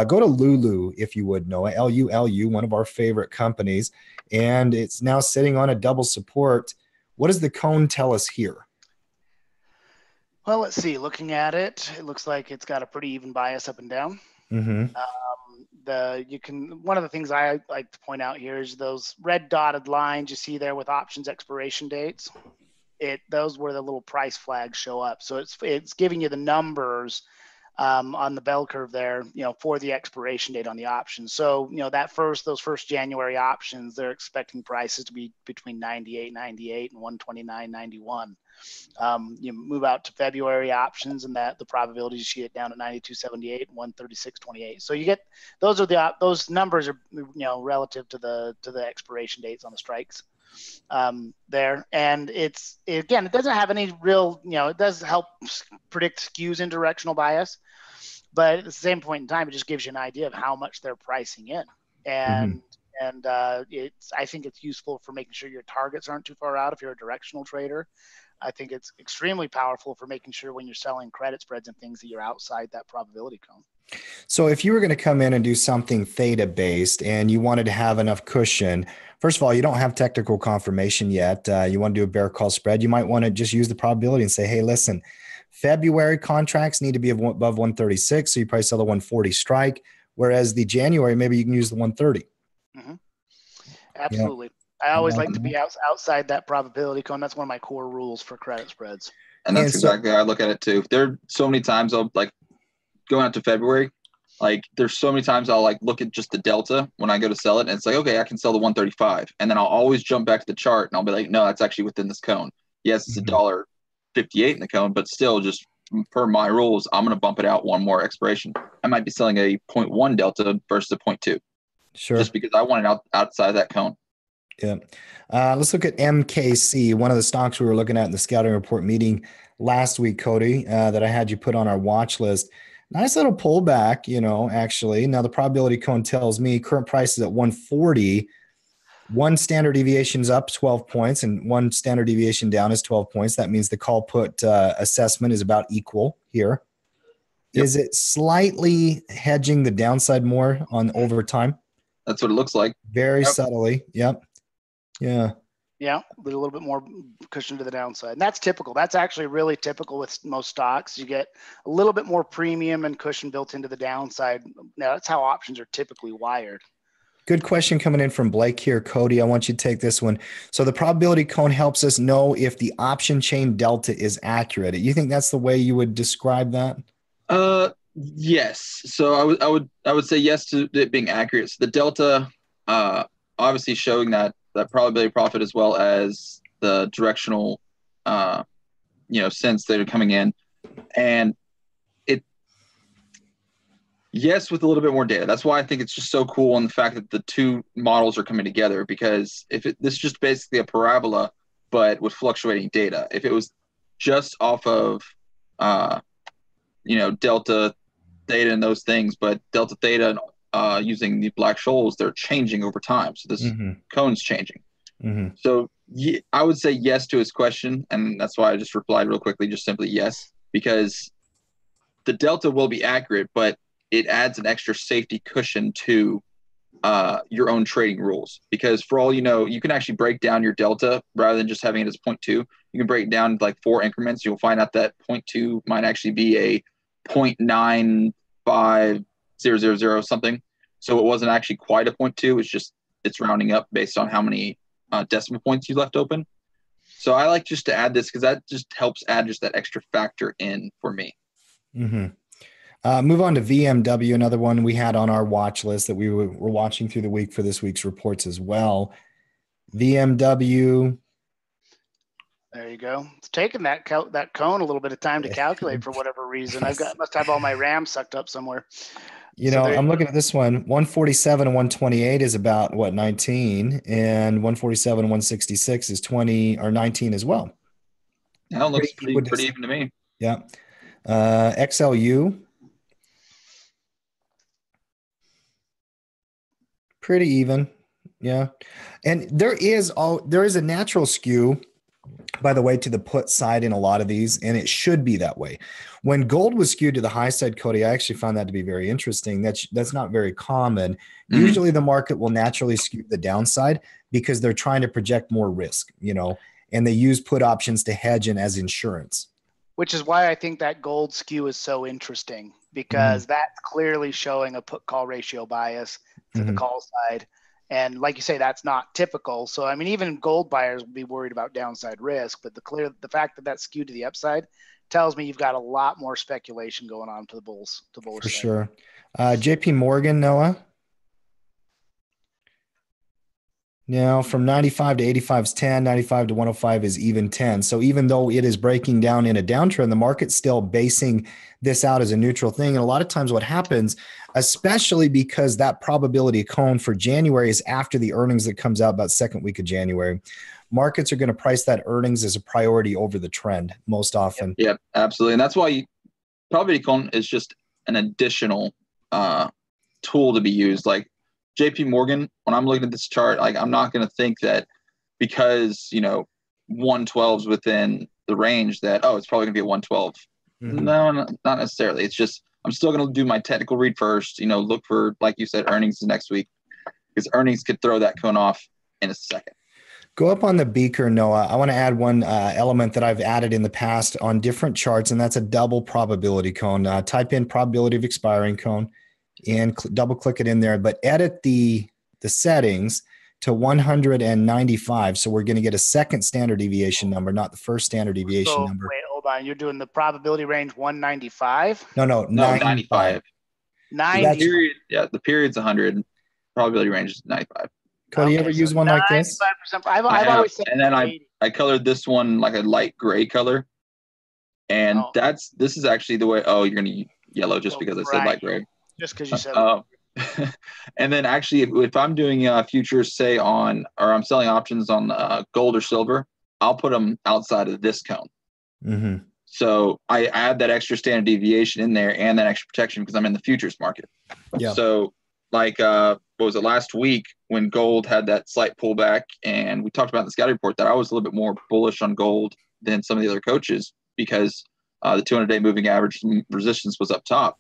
Go to Lulu, if you would, Noah, LULU, one of our favorite companies. And it's now sitting on a double support. What does the cone tell us here? Well, let's see. Looking at it, it looks like it's got a pretty even bias up and down. Mm-hmm. One of the things I like to point out here is those red dotted lines you see there with options expiration dates. Those where the little price flags show up. So it's giving you the numbers on the bell curve there, for the expiration date on the options. So, those first January options, they're expecting prices to be between 98.98 and 129.91. You move out to February options, and the probability you see it down to 92.78 and 136.28. So you get those numbers are relative to the expiration dates on the strikes there, and it doesn't have any real it does help predict skews in directional bias, but at the same point in time, it just gives you an idea of how much they're pricing in, and I think it's useful for making sure your targets aren't too far out if you're a directional trader. I think it's extremely powerful for making sure when you're selling credit spreads and things that you're outside that probability cone. So if you were going to come in and do something theta based and you wanted to have enough cushion, first of all, you don't have technical confirmation yet. You want to do a bear call spread. You might want to just use the probability and say, hey, listen, February contracts need to be above 136. So you probably sell the 140 strike. Whereas the January, maybe you can use the 130. Mm-hmm. Absolutely. I always like to be outside that probability cone. That's one of my core rules for credit spreads. And that's exactly how I look at it too. There are so many times I'll going out to February, there's so many times I'll look at just the delta when I go to sell it, and it's okay, I can sell the 135, and then I'll always jump back to the chart and I'll be like, no, that's actually within this cone. Yes, it's $1.58 in the cone, but still, just per my rules, I'm going to bump it out one more expiration. I might be selling a 0.1 delta versus a 0.2. Sure. Just because I want it outside that cone. Yeah. Let's look at MKC, one of the stocks we were looking at in the scouting report meeting last week, Cody, that I had you put on our watch list. Nice little pullback, actually. Now the probability cone tells me current price is at 140. One standard deviation is up 12 points and one standard deviation down is 12 points. That means the call put assessment is about equal here. Yep. Is it slightly hedging the downside more over time? That's what it looks like. Very subtly. Yep. Yeah. Yeah, with a little bit more cushion to the downside. And that's typical. That's actually really typical with most stocks. You get a little bit more premium and cushion built into the downside. Now, that's how options are typically wired. Good question coming in from Blake here. Cody, I want you to take this one. So the probability cone helps us know if the option chain delta is accurate. You think that's the way you would describe that? Yes. So I would say yes to it being accurate. So the delta, obviously showing that probability profit as well as the directional, sense that are coming in, and yes, with a little bit more data. That's why I think it's just so cool on the fact that the two models are coming together, because this is just basically a parabola, but with fluctuating data. If it was just off of, delta theta and those things, but delta theta using the black shoals, they're changing over time. So this cone's changing. Mm-hmm. So I would say yes to his question. And that's why I just replied real quickly, just simply yes, because the delta will be accurate, but it adds an extra safety cushion to your own trading rules. Because for all you know, you can actually break down your delta rather than just having it as 0.2. You can break it down like 4 increments. You'll find out that 0.2 might actually be a 0.95000 something. So it wasn't actually quite a 0.2. It's rounding up based on how many decimal points you left open. So I like just to add this because that just helps add just that extra factor in for me. Mm-hmm. Move on to VMW, another one we had on our watch list that we were watching through the week for this week's reports as well. VMW. There you go. It's taken that cone a little bit of time to calculate for whatever reason. Must have all my RAM sucked up somewhere. You So know, there, I'm looking at this one. 147 and 128 is about what, 19, and 147 and 166 is 20 or 19 as well. That one looks pretty equidistant. even to me. Yeah. XLU, pretty even. Yeah. And there is a natural skew, by the way, to the put side in a lot of these, and it should be that way. When gold was skewed to the high side, Cody, I actually found that to be very interesting. That's not very common. Usually the market will naturally skew the downside because they're trying to project more risk, and they use put options to hedge and as insurance. which is why I think that gold skew is so interesting, because that's clearly showing a put call ratio bias to the call side. And like you say, that's not typical. So, I mean, even gold buyers will be worried about downside risk, but the fact that that's skewed to the upside tells me you've got a lot more speculation going on to the bullish For side. sure. JP Morgan, Noah. Now from 95 to 85 is 10, 95 to 105 is even 10. So even though it is breaking down in a downtrend, the market's still basing this out as a neutral thing. And a lot of times what happens, especially because that probability cone for January is after the earnings that comes out about second week of January, markets are going to price that earnings as a priority over the trend most often. Yep, absolutely. And that's why probability cone is just an additional tool to be used. Like JP Morgan, when I'm looking at this chart, like I'm not going to think that because 112 is within the range that it's probably going to be a 112. No, not necessarily. It's just I'm still going to do my technical read first. Look for, like you said, earnings next week, because earnings could throw that cone off in a second. Go up on the beaker, Noah. I want to add one element that I've added in the past on different charts, and that's a double probability cone. Type in probability of expiring cone and double click it in there, but edit the settings to 195. So we're going to get a second standard deviation number, not the first standard deviation number. Wait, hold on. You're doing the probability range 195? No, 95. 90. The period's 100. Probability range is 95. Cody, you ever use one like this? 95%. I've always said, and then I colored this one like a light gray color, and this is actually the way. Oh, you're gonna yellow just because I said light gray. Just because you said. And then actually, if I'm doing futures, say or I'm selling options on gold or silver, I'll put them outside of this cone. So I add that extra standard deviation in there and that extra protection because I'm in the futures market. Yeah. So like what was it, last week when gold had that slight pullback, and we talked about in the scouting report that I was a little bit more bullish on gold than some of the other coaches because the 200-day moving average resistance was up top.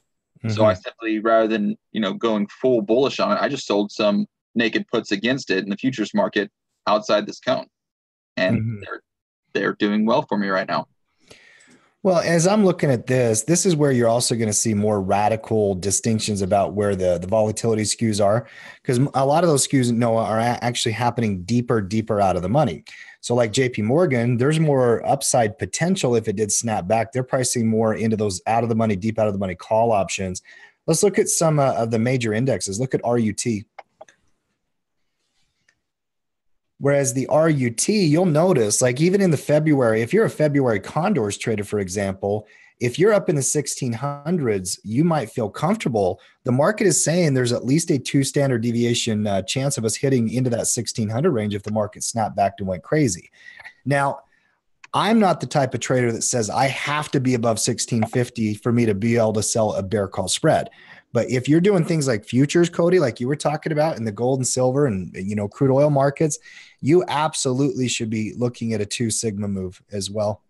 So I simply, rather than going full bullish on it, I just sold some naked puts against it in the futures market outside this cone, and they're doing well for me right now. Well, as I'm looking at this is where you're also going to see more radical distinctions about where the volatility skews are, because a lot of those skews, Noah, are actually happening deeper out of the money. So like JP Morgan, there's more upside potential if it did snap back. They're pricing more into those out of the money, deep out of the money call options. Let's look at some of the major indexes. Look at RUT. Whereas the RUT, you'll notice, like even in the February, if you're a February Condors trader, for example, if you're up in the 1600s, you might feel comfortable. The market is saying there's at least a 2 standard deviation chance of us hitting into that 1600 range if the market snapped back and went crazy. Now, I'm not the type of trader that says I have to be above 1650 for me to be able to sell a bear call spread. But if you're doing things like futures, Cody, like you were talking about in the gold and silver and crude oil markets, you absolutely should be looking at a 2 sigma move as well.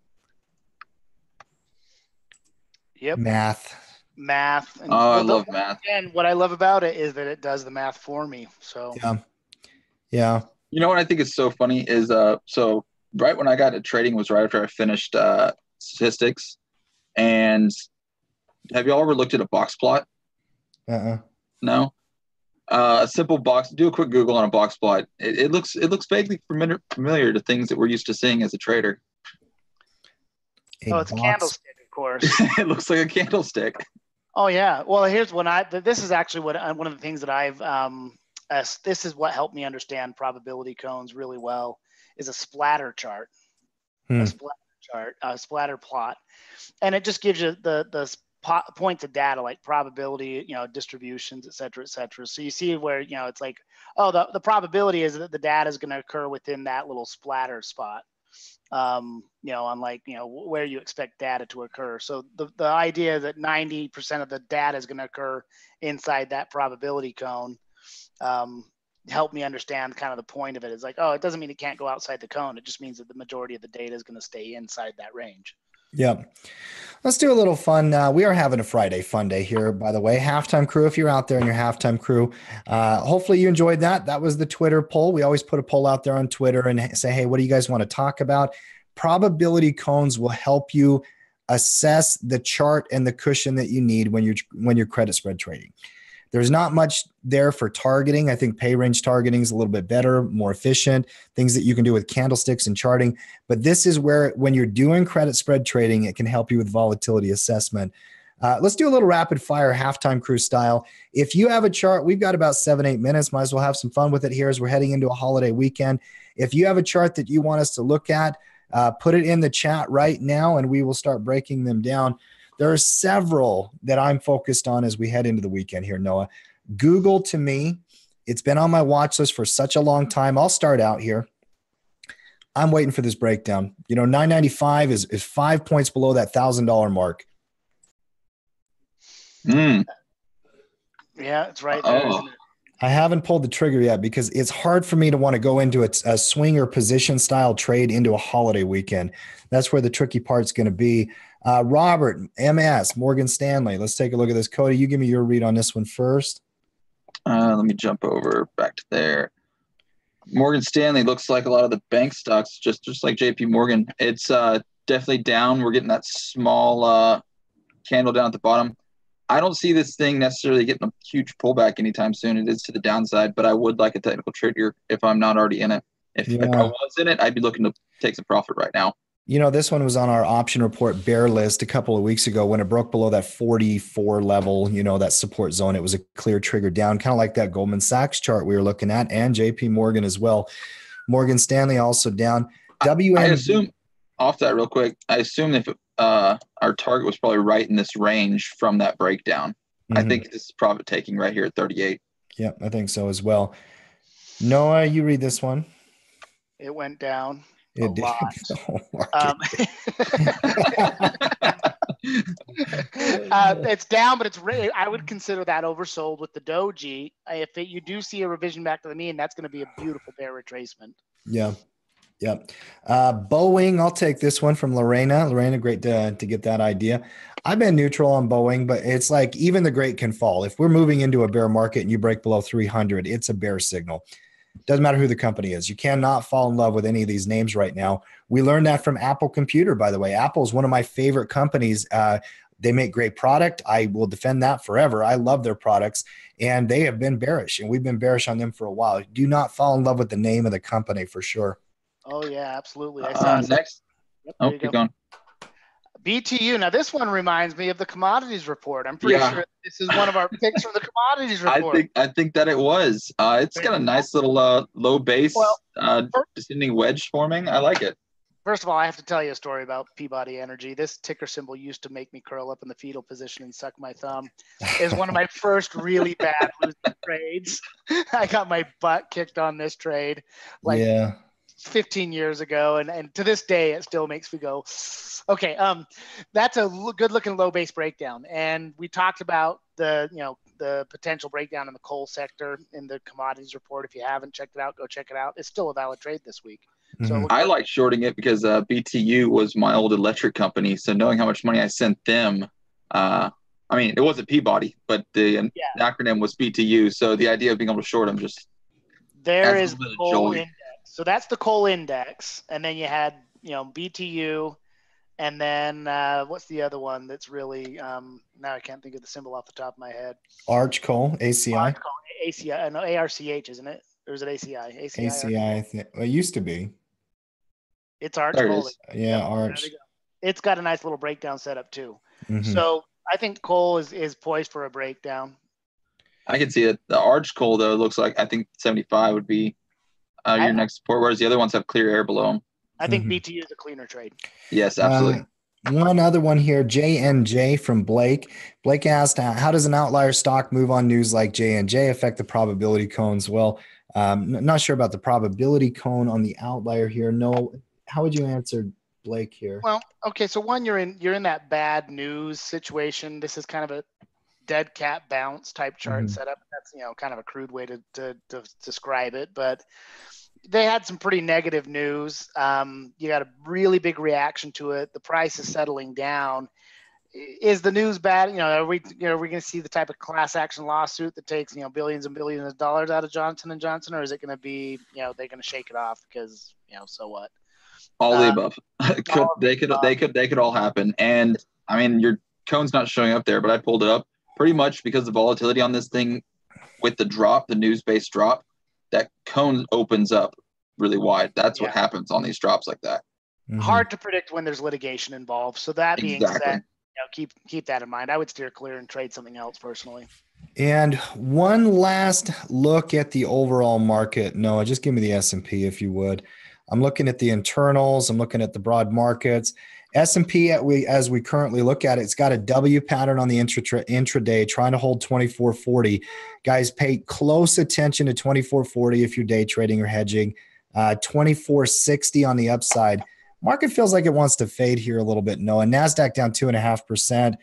Yep. Math. And, I love math. And what I love about it is that it does the math for me. So yeah. You know what I think is so funny is so right when I got into trading was right after I finished statistics. And have you all ever looked at a box plot? No. A simple box. Do a quick Google on a box plot. It looks vaguely familiar to things that we're used to seeing as a trader. It's a candlestick, of course. It looks like a candlestick. Oh yeah. Well, here's this is actually one of the things that I've this is what helped me understand probability cones really well, is a splatter chart. A splatter chart, a splatter plot. And it just gives you the points of data like probability, distributions, et cetera, et cetera. So you see where, it's like, oh, the probability is that the data is going to occur within that little splatter spot. Unlike, where you expect data to occur. So the idea that 90% of the data is going to occur inside that probability cone, helped me understand kind of the point of it. It's like, oh, it doesn't mean it can't go outside the cone. It just means that the majority of the data is going to stay inside that range. Yep. Let's do a little fun. We are having a Friday fun day here, by the way. Halftime crew, if you're out there in your halftime crew, hopefully you enjoyed that. That was the Twitter poll. We always put a poll out there on Twitter and say, hey, what do you guys want to talk about? Probability cones will help you assess the chart and the cushion that you need when you're credit spread trading. There's not much there for targeting. I think pay range targeting is a little bit better, more efficient, things that you can do with candlesticks and charting. But this is where, when you're doing credit spread trading, it can help you with volatility assessment. Let's do a little rapid fire halftime crew style. If you have a chart, we've got about 7-8 minutes. Might as well have some fun with it here as we're heading into a holiday weekend. If you have a chart that you want us to look at, put it in the chat right now and we will start breaking them down. There are several that I'm focused on as we head into the weekend here, Noah. Google, to me, it's been on my watch list for such a long time. I'll start out here. I'm waiting for this breakdown. 995 is 5 points below that $1,000 mark. Yeah, it's right there, isn't it? I haven't pulled the trigger yet because it's hard for me to want to go into a swing or position style trade into a holiday weekend. That's where the tricky part's going to be. Robert, MS, Morgan Stanley. Let's take a look at this. Cody, you give me your read on this one first. Let me jump over back to there. Morgan Stanley looks like a lot of the bank stocks, just like JP Morgan. It's definitely down. We're getting that small candle down at the bottom. I don't see this thing necessarily getting a huge pullback anytime soon. It is to the downside, but I would like a technical trade here if I'm not already in it. If I was in it, I'd be looking to take some profit right now. This one was on our option report bear list a couple of weeks ago when it broke below that 44 level, that support zone. It was a clear trigger down, kind of like that Goldman Sachs chart we were looking at, and JP Morgan as well. Morgan Stanley also down. I assume, off that real quick, I assume if our target was probably right in this range from that breakdown. I think this is profit taking right here at 38. Yeah, I think so as well. Noah, you read this one. It went down. It did. It's down, but I would consider that oversold with the doji. If you do see a revision back to the mean, that's going to be a beautiful bear retracement. Yeah. Boeing, I'll take this one from Lorena. Lorena, great to get that idea. I've been neutral on Boeing, but it's like even the great can fall. If we're moving into a bear market and you break below 300, it's a bear signal. Doesn't matter who the company is. You cannot fall in love with any of these names right now. We learned that from Apple Computer, by the way. Apple is one of my favorite companies. They make great product. I will defend that forever. I love their products, and they have been bearish, and we've been bearish on them for a while. Do not fall in love with the name of the company for sure. Oh, yeah, absolutely. Next. Yep, keep going. BTU. Now, this one reminds me of the commodities report. I'm pretty sure this is one of our picks from the commodities report. I think that it was. It's got a nice little low base, descending wedge forming. I like it. First of all, I have to tell you a story about Peabody Energy. This ticker symbol used to make me curl up in the fetal position and suck my thumb. It's one of my first really bad losing trades. I got my butt kicked on this trade. 15 years ago, and to this day it still makes me go, okay. That's a good looking low base breakdown, and we talked about the potential breakdown in the coal sector in the commodities report. If you haven't checked it out, go check it out. It's still a valid trade this week. So I like shorting it because BTU was my old electric company, so knowing how much money I sent them, I mean, it wasn't Peabody, but the acronym was BTU, so the idea of being able to short them just there is the coal index. So that's the coal index, and then you had BTU, and then what's the other one that's really now I can't think of the symbol off the top of my head. Arch Coal, ACI. Arch Coal, ACI, no, ARCH, isn't it? Or is it ACI? ACI, I think. Well, it used to be. It's Arch Coal. Yeah, Arch. It's got a nice little breakdown setup too. So I think coal is poised for a breakdown. I can see it. The Arch Coal though looks like I think 75 would be your next support, whereas the other ones have clear air below them. I think BTU is a cleaner trade. Yes, absolutely. One other one here, J&J from Blake. Blake asked, how does an outlier stock move on news like J&J affect the probability cones? Well, not sure about the probability cone on the outlier here. No, how would you answer Blake here? Well, okay, so one, you're in that bad news situation. This is kind of a dead cat bounce type chart setup. That's kind of a crude way to describe it, but they had some pretty negative news. You got a really big reaction to it. The price is settling down. Is the news bad? Are we going to see the type of class action lawsuit that takes billions and billions of dollars out of Johnson and Johnson, or is it going to be they're going to shake it off because so what? All the above. They could all happen. And I mean, your cone's not showing up there, but I pulled it up pretty much because the volatility on this thing with the drop, the news-based drop, that cone opens up really wide. That's what happens on these drops like that. Hard to predict when there's litigation involved. So that being said, keep that in mind. I would steer clear and trade something else personally. And one last look at the overall market. Noah, just give me the S&P if you would. I'm looking at the internals. I'm looking at the broad markets. S&P, as we currently look at it, it's got a W pattern on the intraday, trying to hold 2440. Guys, pay close attention to 2440 if you're day trading or hedging. 2460 on the upside. Market feels like it wants to fade here a little bit. Noah, NASDAQ down 2.5%.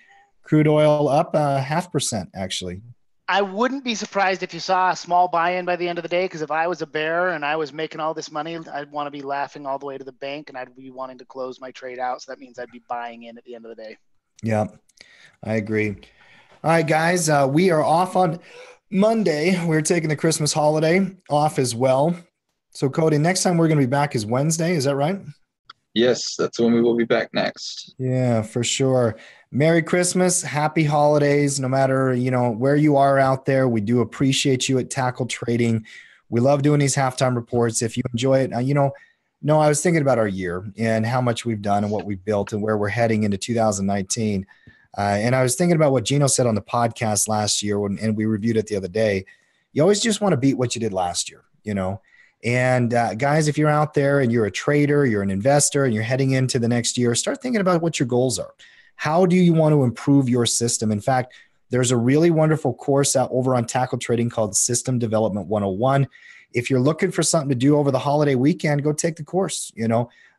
Crude oil up 0.5%, actually. I wouldn't be surprised if you saw a small buy-in by the end of the day, because if I was a bear and I was making all this money, I'd want to be laughing all the way to the bank, and I'd be wanting to close my trade out. So that means I'd be buying in at the end of the day. Yeah, I agree. All right, guys, we are off on Monday. We're taking the Christmas holiday off as well. So, Cody, next time we're going to be back is Wednesday. Is that right? Yes, that's when we will be back next. Yeah, for sure. Merry Christmas, happy holidays, no matter, where you are out there. We do appreciate you at Tackle Trading. We love doing these halftime reports. If you enjoy it, no, I was thinking about our year and how much we've done and what we've built and where we're heading into 2019. And I was thinking about what Gino said on the podcast last year and we reviewed it the other day. You always just want to beat what you did last year, And guys, if you're out there and you're a trader, you're an investor, and you're heading into the next year, start thinking about what your goals are. How do you want to improve your system? In fact, there's a really wonderful course out over on Tackle Trading called System Development 101. If you're looking for something to do over the holiday weekend, go take the course.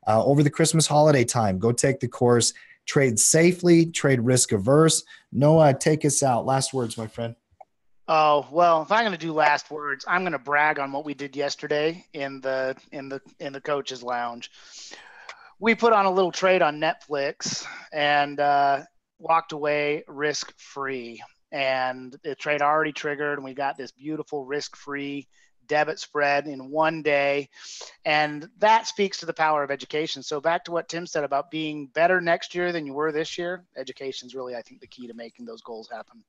Over the Christmas holiday time, go take the course. Trade safely, trade risk averse. Noah, take us out. Last words, my friend. Oh, well, if I'm going to do last words, I'm going to brag on what we did yesterday in the coaches lounge. We put on a little trade on Netflix and walked away risk-free. And the trade already triggered, and we got this beautiful risk-free debit spread in one day. And that speaks to the power of education. So back to what Tim said about being better next year than you were this year, education is really, I think, the key to making those goals happen.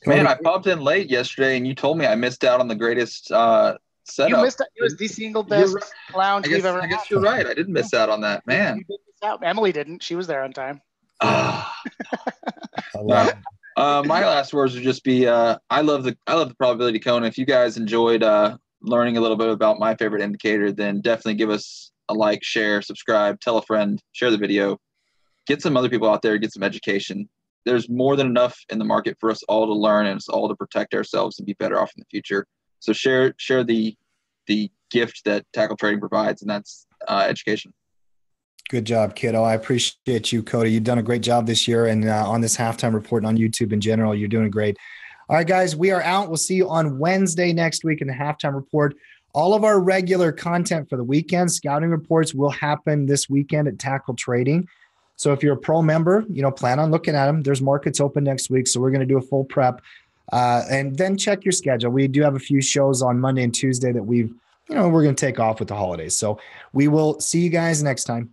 Man, I popped in late yesterday, and you told me I missed out on the greatest setup. You missed it. It was the single best lounge we've ever had. I guess you're right. I did miss out on that, man. You did miss out. Emily didn't. She was there on time. My last words would just be I love the probability cone. If you guys enjoyed learning a little bit about my favorite indicator, then definitely give us a like, share, subscribe, tell a friend, share the video, get some other people out there, get some education. There's more than enough in the market for us all to learn and us all to protect ourselves and be better off in the future. So share the gift that Tackle Trading provides, and that's education. Good job, kiddo. I appreciate you, Cody. You've done a great job this year, and on this halftime report and on YouTube in general, you're doing great. All right, guys, we are out. We'll see you on Wednesday next week in the halftime report. All of our regular content for the weekend, scouting reports, will happen this weekend at Tackle Trading. So if you're a pro member, plan on looking at them. There's markets open next week, so we're going to do a full prep. And then check your schedule. We do have a few shows on Monday and Tuesday that we're going to take off with the holidays. So we will see you guys next time.